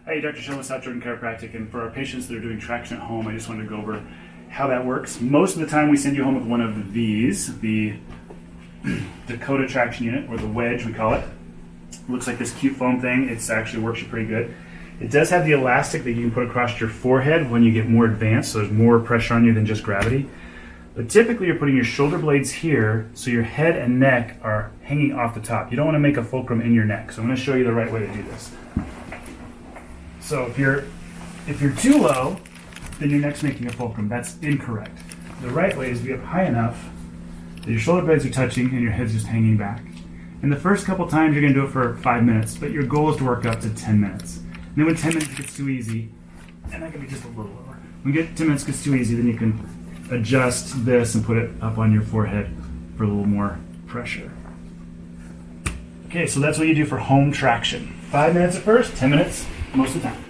Hey, Dr. Shetlin, South Jordan Chiropractic, and for our patients that are doing traction at home, I just wanted to go over how that works. Most of the time we send you home with one of these, the Dakota traction unit, or the wedge we call it. Looks like this cute foam thing. It actually works you pretty good. It does have the elastic that you can put across your forehead when you get more advanced, so there's more pressure on you than just gravity. But typically you're putting your shoulder blades here, so your head and neck are hanging off the top. You don't want to make a fulcrum in your neck, so I'm going to show you the right way to do this. So if you're too low, then your neck's making a fulcrum. That's incorrect. The right way is to be up high enough that your shoulder blades are touching and your head's just hanging back. And the first couple times you're going to do it for 5 minutes, but your goal is to work up to 10 minutes. And then when 10 minutes gets too easy, and that can be just a little lower. When 10 minutes gets too easy, then you can adjust this and put it up on your forehead for a little more pressure. Okay, so that's what you do for home traction. 5 minutes at first, 10 minutes most of the time.